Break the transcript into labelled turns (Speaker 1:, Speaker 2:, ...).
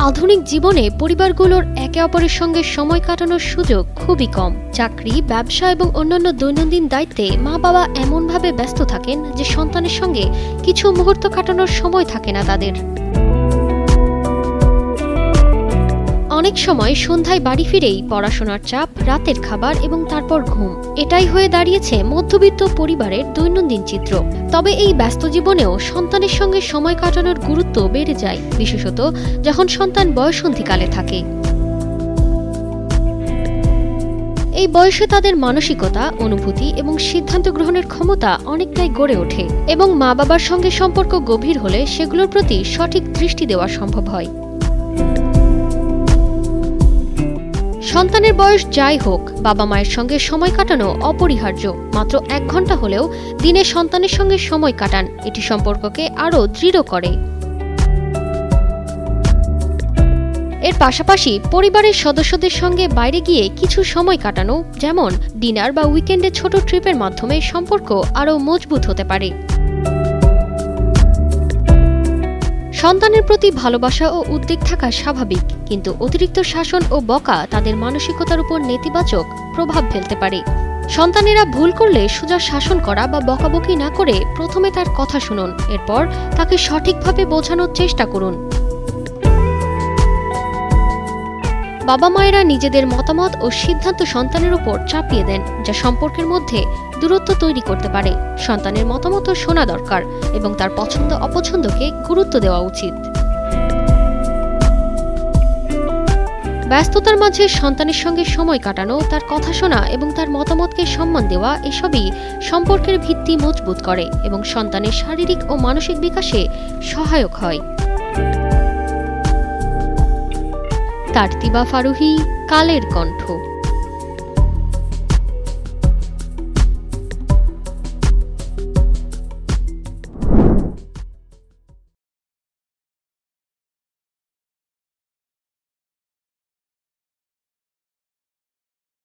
Speaker 1: আধুনিক জীবনে পরিবারগুলোর একে অপরের সঙ্গে সময় কাটানোর সুযোগ খুবই কম। চাকরি, ব্যবসা এবং অন্যান্য দৈনন্দিন দায়িত্বে মা বাবা এমনভাবে ব্যস্ত থাকেন যে সন্তানের সঙ্গে কিছু মুহূর্ত কাটানোর সময় থাকে না তাদের। অনেক সময় সন্ধ্যায় বাড়ি ফিরেই পড়াশোনার চাপ, রাতের খাবার এবং তারপর ঘুম, এটাই হয়ে দাঁড়িয়েছে মধ্যবিত্ত পরিবারের দৈনন্দিন চিত্র। তবে এই ব্যস্ত জীবনেও সন্তানের সঙ্গে সময় কাটানোর গুরুত্ব বেড়ে যায়, বিশেষত যখন সন্তান বয়ঃসন্ধিকালে থাকে। এই বয়সে তাদের মানসিকতা, অনুভূতি এবং সিদ্ধান্ত গ্রহণের ক্ষমতা অনেকটাই গড়ে ওঠে এবং মা বাবার সঙ্গে সম্পর্ক গভীর হলে সেগুলোর প্রতি সঠিক দৃষ্টি দেওয়া সম্ভব হয়। সন্তানের বয়স যাই হোক, বাবা মায়ের সঙ্গে সময় কাটানো অপরিহার্য। মাত্র 1 ঘন্টা হলেও দিনে সন্তানের সঙ্গে সময় কাটান, এটি সম্পর্ককে আরও দৃঢ় করে। এর পাশাপাশি পরিবারের সদস্যদের সঙ্গে বাইরে গিয়ে কিছু সময় কাটানো, যেমন ডিনার বা উইকেন্ডে ছোট ট্রিপের মাধ্যমে সম্পর্ক আরও মজবুত হতে পারে। সন্তানের প্রতি ভালোবাসা ও উদ্বেগ থাকা স্বাভাবিক, কিন্তু অতিরিক্ত শাসন ও বকা তাদের মানসিকতার উপর নেতিবাচক প্রভাব ফেলতে পারে। সন্তানেরা ভুল করলে সোজা শাসন করা বা বকাবকি না করে প্রথমে তার কথা শুনুন, এরপর তাকে সঠিকভাবে বোঝানোর চেষ্টা করুন। বাবা মায়েরা নিজেদের মতামত ও সিদ্ধান্ত সন্তানের উপর চাপিয়ে দেন, যা সম্পর্কের মধ্যে দূরত্ব তৈরি করতে পারে। সন্তানের মতামতও শোনা দরকার এবং তার পছন্দ অপছন্দকে গুরুত্ব দেওয়া উচিত। ব্যস্ততার মাঝে সন্তানের সঙ্গে সময় কাটানো, তার কথা শোনা এবং তার মতামতকে সম্মান দেওয়া, এসবই সম্পর্কের ভিত্তি মজবুত করে এবং সন্তানের শারীরিক ও মানসিক বিকাশে সহায়ক হয়। তারতিবা ফারুহি, কালের কণ্ঠ।